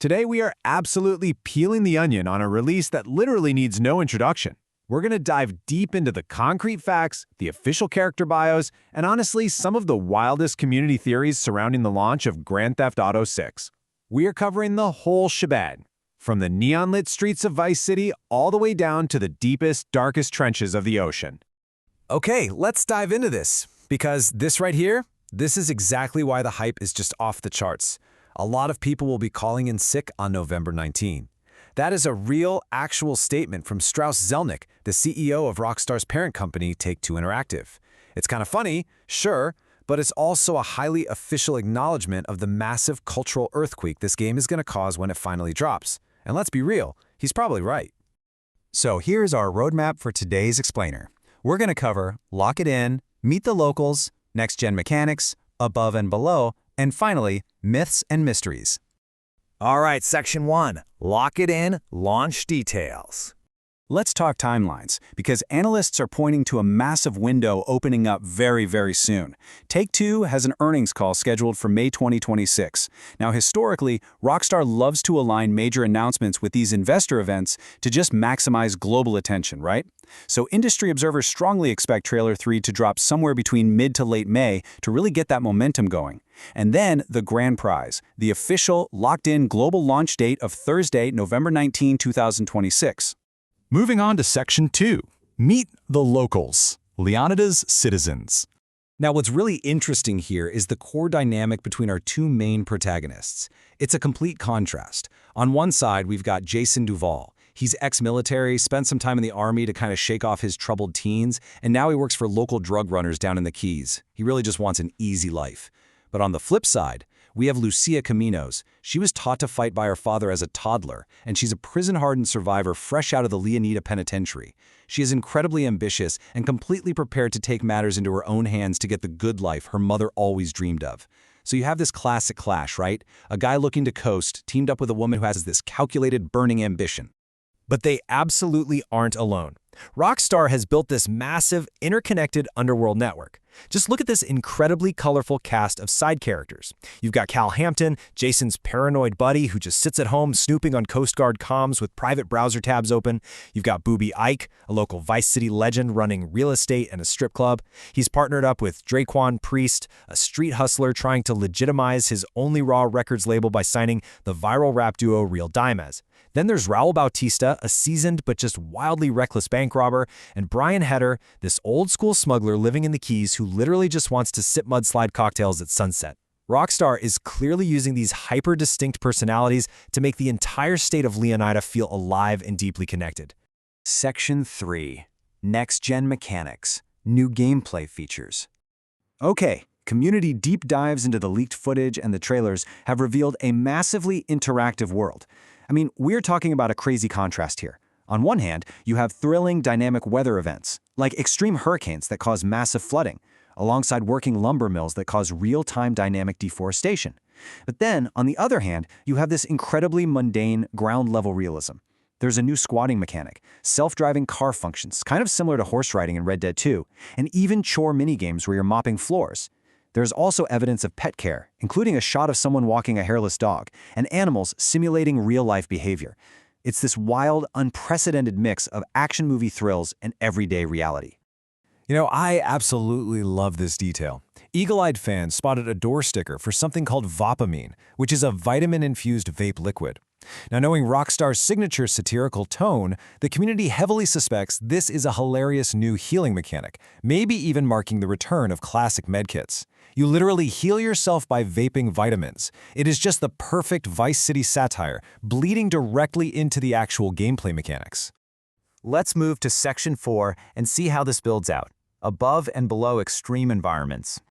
Today we are absolutely peeling the onion on a release that literally needs no introduction. We're going to dive deep into the concrete facts, the official character bios, and honestly, some of the wildest community theories surrounding the launch of Grand Theft Auto 6. We are covering the whole shebang, from the neon-lit streets of Vice City all the way down to the deepest, darkest trenches of the ocean. Okay, let's dive into this, because this right here, this is exactly why the hype is just off the charts. A lot of people will be calling in sick on November 19. That is a real, actual statement from Strauss Zelnick, the CEO of Rockstar's parent company, Take-Two Interactive. It's kind of funny, sure, but it's also a highly official acknowledgement of the massive cultural earthquake this game is going to cause when it finally drops. And let's be real, he's probably right. So here's our roadmap for today's explainer. We're going to cover Lock It In, Meet the Locals, Next-Gen Mechanics, Above and Below, and finally, Myths and Mysteries. All right, Section 1, Lock It In, Launch Details. Let's talk timelines, because analysts are pointing to a massive window opening up very, very soon. Take-Two has an earnings call scheduled for May 2026. Now, historically, Rockstar loves to align major announcements with these investor events to just maximize global attention, right? So industry observers strongly expect Trailer 3 to drop somewhere between mid to late May to really get that momentum going. And then the grand prize, the official, locked-in global launch date of Thursday, November 19, 2026. Moving on to Section 2, Meet the Locals, Leonida's Citizens. Now, what's really interesting here is the core dynamic between our two main protagonists. It's a complete contrast. On one side, we've got Jason Duval. He's ex-military, spent some time in the army to kind of shake off his troubled teens, and now he works for local drug runners down in the Keys. He really just wants an easy life. But on the flip side, we have Lucia Caminos. She was taught to fight by her father as a toddler, and she's a prison-hardened survivor fresh out of the Leonida penitentiary. She is incredibly ambitious and completely prepared to take matters into her own hands to get the good life her mother always dreamed of. So you have this classic clash, right? A guy looking to coast teamed up with a woman who has this calculated, burning ambition. But they absolutely aren't alone. Rockstar has built this massive, interconnected underworld network. Just look at this incredibly colorful cast of side characters. You've got Cal Hampton, Jason's paranoid buddy who just sits at home snooping on Coast Guard comms with private browser tabs open. You've got Booby Ike, a local Vice City legend running real estate and a strip club. He's partnered up with Draquan Priest, a street hustler trying to legitimize his only Raw Records label by signing the viral rap duo Real Dimes. Then there's Raul Bautista, a seasoned but just wildly reckless bank robber, and Brian Heder, this old-school smuggler living in the Keys who literally just wants to sip mudslide cocktails at sunset. Rockstar is clearly using these hyper-distinct personalities to make the entire state of Leonida feel alive and deeply connected. Section 3, Next-Gen Mechanics, New Gameplay Features. Okay, community deep dives into the leaked footage and the trailers have revealed a massively interactive world. I mean, we're talking about a crazy contrast here. On one hand, you have thrilling, dynamic weather events, like extreme hurricanes that cause massive flooding, alongside working lumber mills that cause real-time dynamic deforestation. But then, on the other hand, you have this incredibly mundane, ground-level realism. There's a new squatting mechanic, self-driving car functions, kind of similar to horse riding in Red Dead 2, and even chore minigames where you're mopping floors. There's also evidence of pet care, including a shot of someone walking a hairless dog, and animals simulating real-life behavior. It's this wild, unprecedented mix of action movie thrills and everyday reality. You know, I absolutely love this detail. Eagle-eyed fans spotted a door sticker for something called Vapamine, which is a vitamin-infused vape liquid. Now, knowing Rockstar's signature satirical tone, the community heavily suspects this is a hilarious new healing mechanic, maybe even marking the return of classic medkits. You literally heal yourself by vaping vitamins. It is just the perfect Vice City satire, bleeding directly into the actual gameplay mechanics. Let's move to Section 4 and see how this builds out. Above and below extreme environments.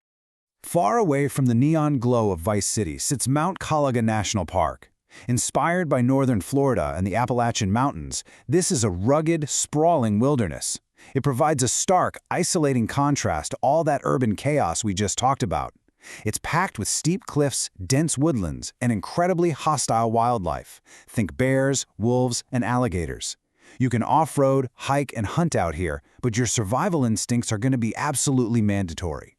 Far away from the neon glow of Vice City sits Mount Calaga National Park. Inspired by northern Florida and the Appalachian Mountains, this is a rugged, sprawling wilderness. It provides a stark, isolating contrast to all that urban chaos we just talked about. It's packed with steep cliffs, dense woodlands, and incredibly hostile wildlife. Think bears, wolves, and alligators. You can off-road, hike, and hunt out here, but your survival instincts are going to be absolutely mandatory.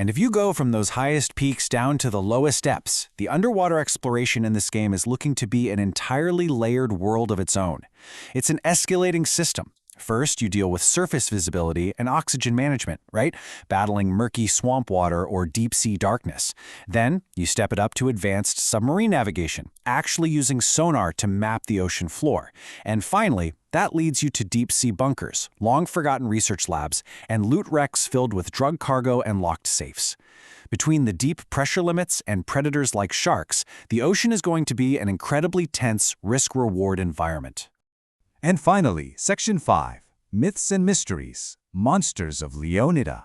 And if you go from those highest peaks down to the lowest depths, the underwater exploration in this game is looking to be an entirely layered world of its own. It's an escalating system. First, you deal with surface visibility and oxygen management, right? Battling murky swamp water or deep-sea darkness. Then, you step it up to advanced submarine navigation, actually using sonar to map the ocean floor. And finally, that leads you to deep-sea bunkers, long-forgotten research labs, and loot wrecks filled with drug cargo and locked safes. Between the deep pressure limits and predators like sharks, the ocean is going to be an incredibly tense risk-reward environment. And finally, Section 5, Myths and Mysteries, Monsters of Leonida.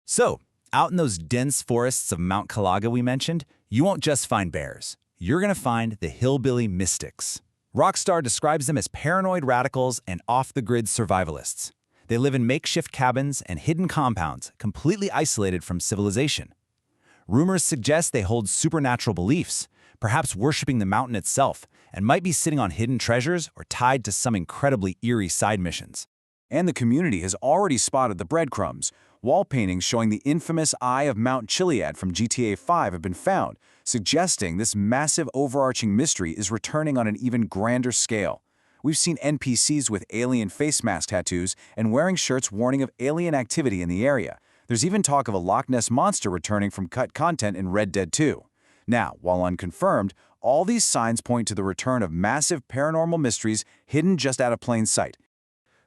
So, out in those dense forests of Mount Calaga we mentioned, you won't just find bears. You're going to find the hillbilly mystics. Rockstar describes them as paranoid radicals and off-the-grid survivalists. They live in makeshift cabins and hidden compounds, completely isolated from civilization. Rumors suggest they hold supernatural beliefs, perhaps worshiping the mountain itself, and might be sitting on hidden treasures or tied to some incredibly eerie side missions. And the community has already spotted the breadcrumbs. Wall paintings showing the infamous Eye of Mount Chiliad from GTA 5 have been found, suggesting this massive overarching mystery is returning on an even grander scale. We've seen NPCs with alien face mask tattoos and wearing shirts warning of alien activity in the area. There's even talk of a Loch Ness monster returning from cut content in Red Dead 2. Now, while unconfirmed, all these signs point to the return of massive paranormal mysteries hidden just out of plain sight.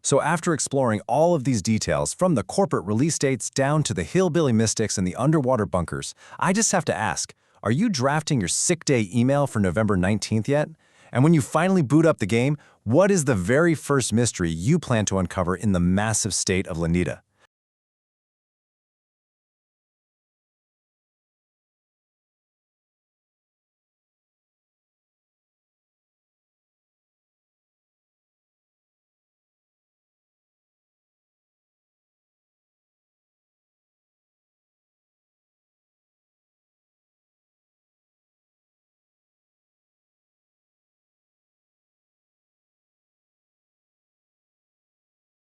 So after exploring all of these details, from the corporate release dates down to the hillbilly mystics and the underwater bunkers, I just have to ask, are you drafting your sick day email for November 19th yet? And when you finally boot up the game, what is the very first mystery you plan to uncover in the massive state of Leonida?